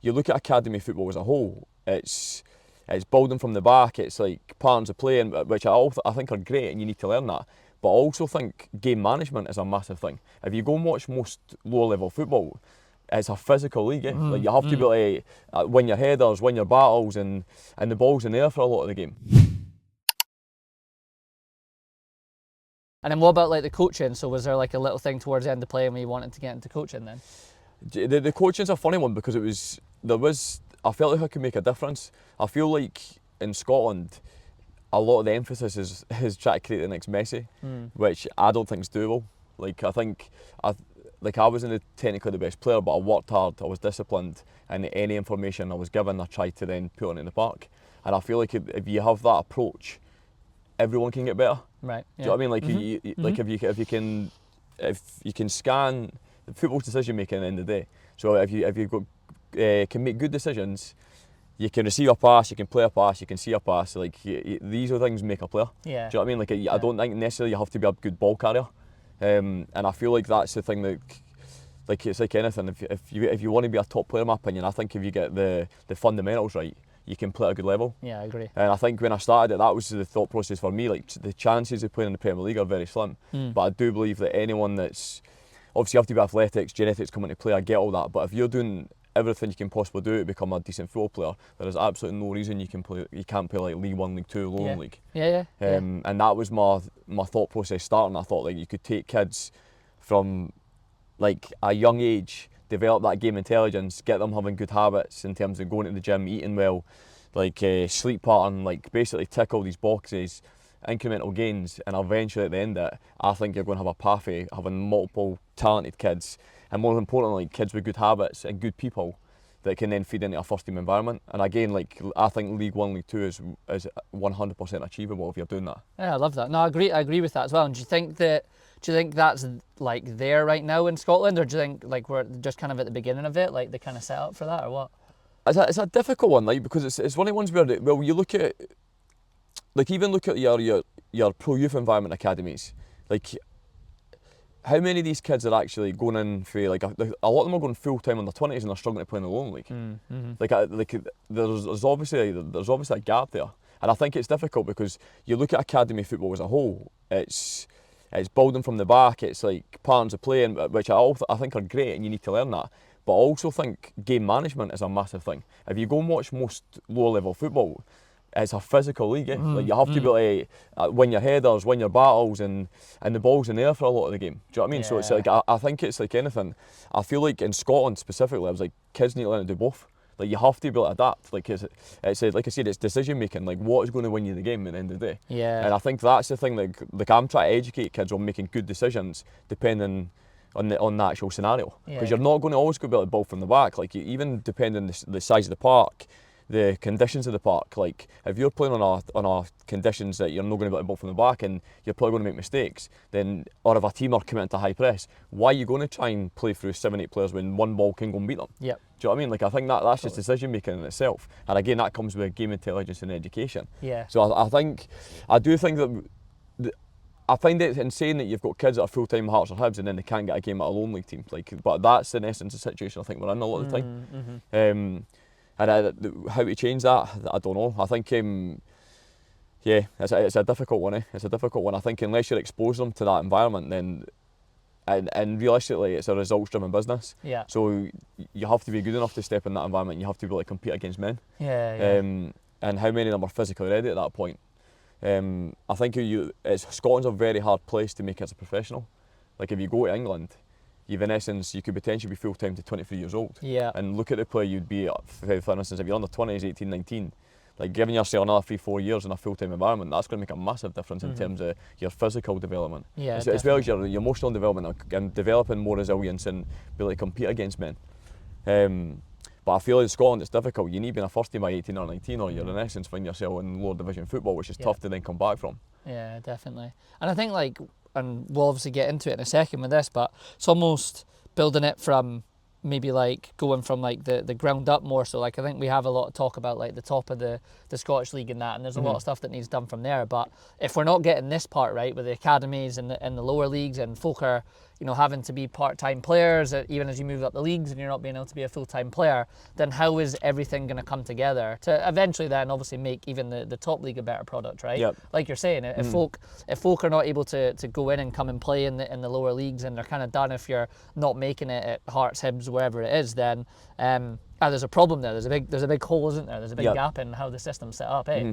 you look at academy football as a whole, it's building from the back, it's like patterns of play, which I think are great and you need to learn that. But I also think game management is a massive thing. If you go and watch most lower level football, it's a physical league. Like you have to be able to win your headers, win your battles, and the ball's in there for a lot of the game. And then what about like the coaching? So was there like a little thing towards the end of play when you wanted to get into coaching then? The coaching's a funny one because I felt like I could make a difference. I feel like in Scotland, a lot of the emphasis is trying to create the next Messi, which I don't think is doable. Like I think, I wasn't technically the best player, but I worked hard, I was disciplined, and any information I was given, I tried to then put on in the park. And I feel like if you have that approach, everyone can get better. Right. Yeah. Do you know what I mean? Like like if you can scan football's decision making at the end of the day. So if you can make good decisions, you can receive a pass, you can play a pass, you can see a pass. Like these are things make a player. Yeah. Do you know what I mean? Like I don't think necessarily you have to be a good ball carrier, and I feel like that's the thing that, like it's like anything. If you want to be a top player, in my opinion, I think if you get the fundamentals right, you can play at a good level. Yeah, I agree. And I think when I started it, that was the thought process for me. Like the chances of playing in the Premier League are very slim, but I do believe that anyone that's obviously you have to be athletics, genetics come into play. I get all that, but if you're doing everything you can possibly do to become a decent football player, there is absolutely no reason you can't play like League One, League Two, Lowland League. Yeah. And that was my thought process starting. I thought like you could take kids from like a young age, develop that game intelligence, get them having good habits in terms of going to the gym, eating well, like sleep pattern, like basically tick all these boxes, incremental gains, and eventually at the end of it, I think you're going to have a pathway having multiple talented kids, and more importantly, kids with good habits and good people that can then feed into a first team environment. And again, like I think League One, League Two is 100% achievable if you're doing that. Yeah, I love that. No, I agree with that as well. And do you think that's like there right now in Scotland, or do you think like we're just kind of at the beginning of it, like the kind of setup for that, or what? It's a difficult one, like because it's one of the ones where you look at, like even look at your pro youth environment academies, like how many of these kids are actually going in for like a lot of them are going full time in their 20s and they're struggling to play in the Lowland League. Like there's obviously a gap there, and I think it's difficult because you look at academy football as a whole, it's building from the back, it's like patterns of play, which I think are great and you need to learn that. But I also think game management is a massive thing. If you go and watch most lower level football, it's a physical league. Like you have to be able to win your headers, win your battles, and the ball's in there for a lot of the game. Do you know what I mean? So it's like I think it's like anything. I feel like in Scotland specifically, I was like kids need to learn to do both. Like you have to be able to adapt. Like it's like I said, it's decision making. Like what is going to win you the game at the end of the day. Yeah. And I think that's the thing. Like I'm trying to educate kids on making good decisions depending on the actual scenario, because you're not going to always go about the ball from the back. Like even depending on the size of the park, the conditions of the park. Like if you're playing on a conditions that you're not going to get the ball from the back and you're probably going to make mistakes, then or if a team are committing to high press, why are you going to try and play through 7-8 players when one ball can go and beat them? Yep. Do you know what I mean? Like I think that's just decision making in itself, and again that comes with game intelligence and education. Yeah. So I do think that. I find it insane that you've got kids that are full-time Hearts or Hibs and then they can't get a game at a Lowland League team. Like, but that's in essence the situation I think we're in a lot of the time. And how to change that, I don't know. I think, it's a difficult one. It's a difficult one. I think unless you're exposing them to that environment, then, and realistically, it's a results-driven business. Yeah. So you have to be good enough to step in that environment. You have to be able to compete against men. Yeah. And how many of them are physically ready at that point? I think Scotland's a very hard place to make it as a professional. Like if you go to England, you could potentially be full time to 23 years old. Yeah. And look at the player you'd be, for instance, if you're under 20s, 18, 19, like giving yourself another 3-4 years in a full time environment, that's going to make a massive difference in terms of your physical development. Yeah. As well as your emotional development and developing more resilience and be able to compete against men. But I feel in Scotland it's difficult. You need to be in a first team by 18 or 19 or you're in essence finding yourself in lower division football, which is tough to then come back from. Yeah, definitely. And I think and we'll obviously get into it in a second with this, but it's almost building it from maybe like going from like the ground up more. So like I think we have a lot of talk about like the top of the Scottish League and that, and there's a lot of stuff that needs done from there. But if we're not getting this part right with the academies and the lower leagues, and folk are, having to be part-time players, even as you move up the leagues and you're not being able to be a full-time player, then how is everything going to come together to eventually then obviously make even the top league a better product, right? Yep. Like you're saying, if folk are not able to go in and come and play in the lower leagues, and they're kind of done if you're not making it at Hearts, Hibs, wherever it is, then there's a problem there. There's a big hole, isn't there? There's a big gap in how the system's set up, eh?